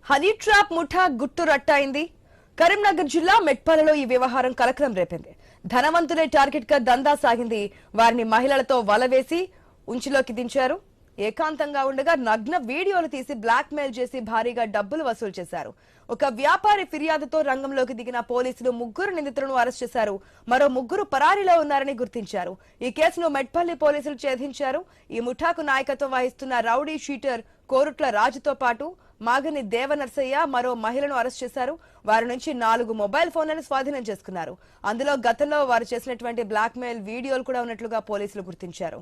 Honey trap ముఠా గుట్టు రట్టయింది. కరీంనగర్ జిల్లా మెట్పల్లిలో ఈ వ్యవహారం కలకలం రేపింది. ధనవంతులే టార్గెట్ గా దందా సాగింది. వారిని మహిళలతో వలవేసి ఉంచిలోకి దించారు. ఏకాంతంగా ఉండగా నగ్న వీడియోలు తీసి బ్లాక్ మెయిల్ చేసి భారీగా డబ్బులు వసూలు చేశారు. ఒక వ్యాపారి ఫిర్యాదుతో రంగంలోకి దిగిన పోలీసులు ముగ్గురు నిందితులను అరెస్ట్ చేశారు. మరో ముగ్గురు పరారీలో ఉన్నారని గుర్తించారు. ఈ కేసును మెట్పల్లి పోలీసులు ఛేదించారు. ఈ ముఠాకు నాయకత్వం వహిస్తున్న రౌడీ షీటర్ కోరుట్ల రాజుతో పాటు మాగని దేవనర్సయ్య మరో మహిళను అరెస్ట్ చేశారు. వారి నుంచి 4 మొబైల్ ఫోన్లను స్వాధీనం చేసుకున్నారు. అందులో గతంలో వారు చేసినటువంటి బ్లాక్ మెయిల్ వీడియోలు కూడా ఉన్నట్లుగా పోలీసులు గుర్తించారు.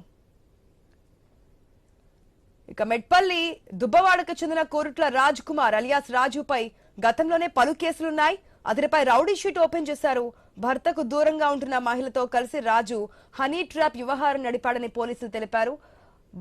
ఇక మెట్పల్లి దుబ్బవాడకు చెందిన కోరుట్ల రాజ్ కుమార్ అలియాస్ రాజుపై గతంలోనే పలు కేసులున్నాయి. అతడిపై రౌడీ షీట్ ఓపెన్ చేశారు. భర్తకు దూరంగా ఉంటున్న మహిళతో కలిసి రాజు హనీ ట్రాప్ వ్యవహారం నడిపాడని పోలీసులు తెలిపారు.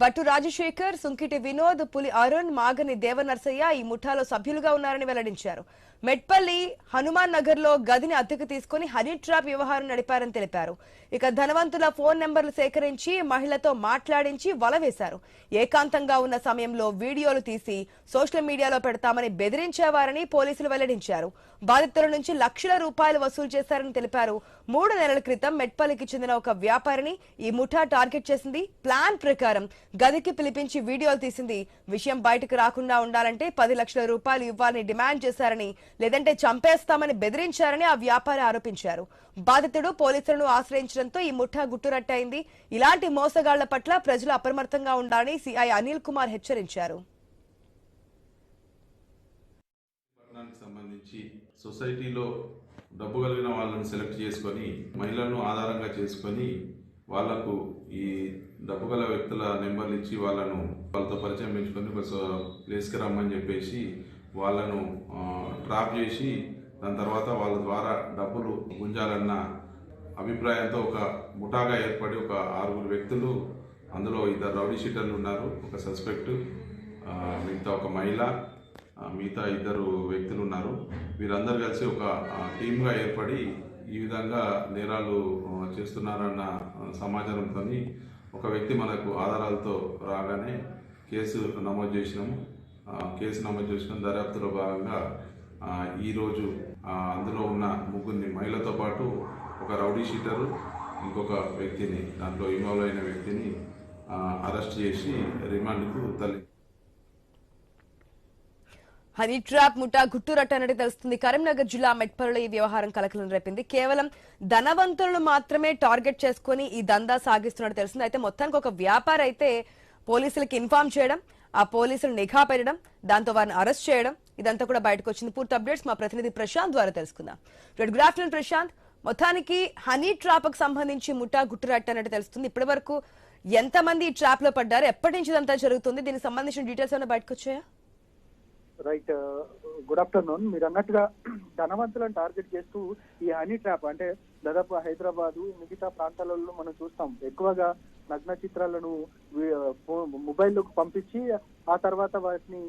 బట్టు రాజశేఖర్, సుంకిటి వినోద్, పులి అరుణ్, మాగని దేవనర్సయ్య ఈ ముఠాలో సభ్యులుగా ఉన్నారని వెల్లడించారు. మెట్పల్లి హనుమాన్ నగర్ లో గదిని అద్దెకు తీసుకుని హనీ ట్రాప్ వ్యవహారం నడిపారని తెలిపారు. ఇక ధనవంతుల ఫోన్ నెంబర్లు సేకరించి మహిళతో మాట్లాడించి వలవేశారు. ఏకాంతంగా ఉన్న సమయంలో వీడియోలు తీసి సోషల్ మీడియాలో పెడతామని బెదిరించేవారని పోలీసులు వెల్లడించారు. బాధితుల నుంచి లక్షల రూపాయలు వసూలు చేశారని తెలిపారు. 3 నెలల క్రితం మెట్పల్లికి చెందిన ఒక వ్యాపారిని ఈ ముఠా టార్గెట్ చేసింది. ప్లాన్ ప్రకారం గదికి పిలిపించి వీడియోలు తీసింది. విషయం బయటకు రాకుండా ఉండాలంటే 10 లక్షల రూపాయలు ఇవ్వాలని డిమాండ్ చేశారని, లేదంటే చంపేస్తామని బెదిరించారని ఆ వ్యాపారి ఆరోపించారు. బాధితుడు పోలీసులను ఆశ్రయించడంతో ఈ ముఠా గుట్టురట్టయింది. ఇలాంటి మోసగాళ్ల పట్ల ప్రజలు అప్రమత్తంగా ఉండాలని సిఐ అనిల్ కుమార్ హెచ్చరించారు. సంబంధించి సొసైటీలో డబ్బు కలిగిన వాళ్ళని సెలెక్ట్ చేసుకొని మహిళలను ఆధారంగా చేసుకొని వాళ్లకు ఈ డబ్బు గల వ్యక్తుల నెంబర్లు ఇచ్చి వాళ్ళతో పరిచయం పెంచుకొని ఒక ప్లేస్కి రమ్మని చెప్పేసి వాళ్ళను ట్రాప్ చేసి దాని తర్వాత వాళ్ళ ద్వారా డబ్బులు గుంజాలన్న అభిప్రాయంతో ఒక ముఠాగా ఏర్పడి ఒక 6 వ్యక్తులు, అందులో 2 రౌడీ షీటర్లు ఉన్నారు, ఒక సస్పెక్ట్, మిగతా ఒక మహిళ, మిగతా 2 వ్యక్తులు ఉన్నారు. వీరందరూ కలిసి ఒక టీమ్గా ఏర్పడి ఈ విధంగా నేరాలు చేస్తున్నారన్న సమాచారంతో ఒక వ్యక్తి మనకు ఆధారాలతో రాగానే కేసు నమోదు చేసినాము. దర్యాప్తులో భాగంగా ఈరోజు అందులో ఉన్న 3 మహిళతో పాటు ఒక రౌడీ షీటరు, ఇంకొక వ్యక్తిని, దాంట్లో ఇన్వాల్వ్ అయిన వ్యక్తిని అరెస్ట్ చేసి రిమాండ్కు తరలి. హనీ ట్రాప్ ముఠా గుట్టురట్టనట్టు తెలుస్తుంది. కరీంనగర్ జిల్లా మెట్పల్లిలో ఈ వ్యవహారం కలకలం రేపింది. కేవలం ధనవంతులను మాత్రమే టార్గెట్ చేసుకుని ఈ దందా సాగిస్తున్నట్టు తెలుస్తుంది. అయితే మొత్తానికి ఒక వ్యాపారి అయితే పోలీసులకు ఇన్ఫార్మ్ చేయడం, ఆ పోలీసులు నిఘా పెట్టడం, దాంతో వారిని అరెస్ట్ చేయడం, ఇదంతా కూడా బయటకు వచ్చింది. పూర్తి అప్డేట్స్ మా ప్రతినిధి ప్రశాంత్ ద్వారా తెలుసుకుందాం. Good afternoon Prashanth. మొత్తానికి హనీ ట్రాప్ కు సంబంధించి ముఠా గుట్టురట్టనట్టు తెలుస్తుంది. ఇప్పటి వరకు ఎంతమంది ఈ ట్రాప్ లో పడ్డారు, ఎప్పటి నుంచి ఇదంతా జరుగుతుంది, దీనికి సంబంధించిన డీటెయిల్స్ ఏమైనా బయటకు వచ్చాయా? Right, good afternoon. మీరు అన్నట్టుగా ధనవంతులను టార్గెట్ చేస్తూ ఈ హనీ ట్రాప్ అంటే దాదాపు హైదరాబాదు మిగతా ప్రాంతాలలో మనం చూస్తాం. ఎక్కువగా నగ్న చిత్రాలను మొబైల్లోకి పంపించి ఆ తర్వాత వాటిని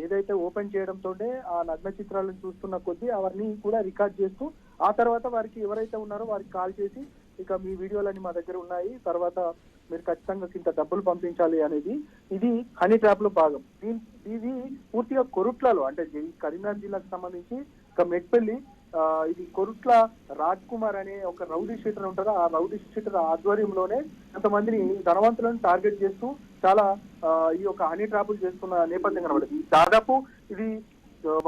ఏదైతే ఓపెన్ చేయడంతో ఆ నగ్న చిత్రాలను చూస్తున్న కొద్దీ అవన్నీ కూడా రికార్డ్ చేస్తూ ఆ తర్వాత వారికి ఎవరైతే ఉన్నారో వారికి కాల్ చేసి ఇక మీ వీడియోలన్నీ మా దగ్గర ఉన్నాయి, తర్వాత మీరు ఖచ్చితంగా ఇంత డబ్బులు పంపించాలి అనేది ఇది హనీ ట్రాప్ లో భాగం. ఇది పూర్తిగా కొరుట్లలో అంటే కరీంనగర్ జిల్లాకు సంబంధించి ఇక మెట్పల్లి ఇది కొరుట్ల రాజ్ కుమార్ అనే ఒక రౌడీ షీటర్ ఉంటారు. ఆ రౌడీ షీటర్ ఆధ్వర్యంలోనే కొంతమందిని ధనవంతులను టార్గెట్ చేస్తూ చాలా ఈ యొక్క హనీ ట్రాపులు చేస్తున్న నేపథ్యం కనబడింది. దాదాపు ఇది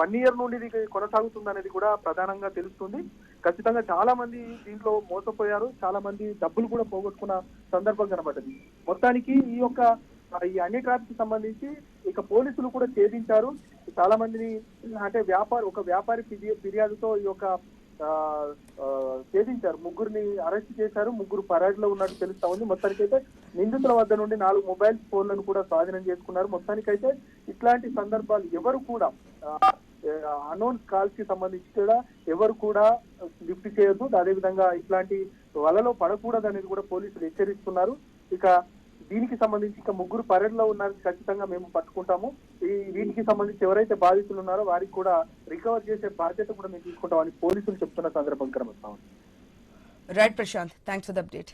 1 year నుండి ఇది కొనసాగుతుంది అనేది కూడా ప్రధానంగా తెలుస్తుంది. ఖచ్చితంగా చాలా మంది దీంట్లో మోసపోయారు, చాలా మంది డబ్బులు కూడా పోగొట్టుకున్న సందర్భం కనబడ్డది. మొత్తానికి ఈ హనీ ట్రాప్ కి సంబంధించి ఇక పోలీసులు కూడా ఛేదించారు. చాలా మందిని అంటే ఒక వ్యాపారి ఫిర్యాదుతో ఈ ఛేదించారు. 3 అరెస్ట్ చేశారు, 3 పరారీలో ఉన్నట్టు తెలుస్తా ఉంది. మొత్తానికైతే నిందితుల వద్ద నుండి 4 మొబైల్ ఫోన్లను కూడా స్వాధీనం చేసుకున్నారు. మొత్తానికైతే ఇట్లాంటి సందర్భాలు ఎవరు కూడా అనౌన్స్ కాల్స్ కి సంబంధించి కూడా ఎవరు కూడా లిఫ్ట్ చేయొద్దు, అదేవిధంగా ఇట్లాంటి వలలో పడకూడదు అనేది కూడా పోలీసులు హెచ్చరిస్తున్నారు. ఇక దీనికి సంబంధించి ఇక 3 పరేడ్లో ఉన్నారు, ఖచ్చితంగా మేము పట్టుకుంటాము. వీటికి సంబంధించి ఎవరైతే బాధితులు ఉన్నారో వారికి కూడా రికవర్ చేసే బాధ్యత కూడా మేము తీసుకుంటామని పోలీసులు చెప్తున్న సందర్భం కనబడతాం. Right Prashant, thanks for the update.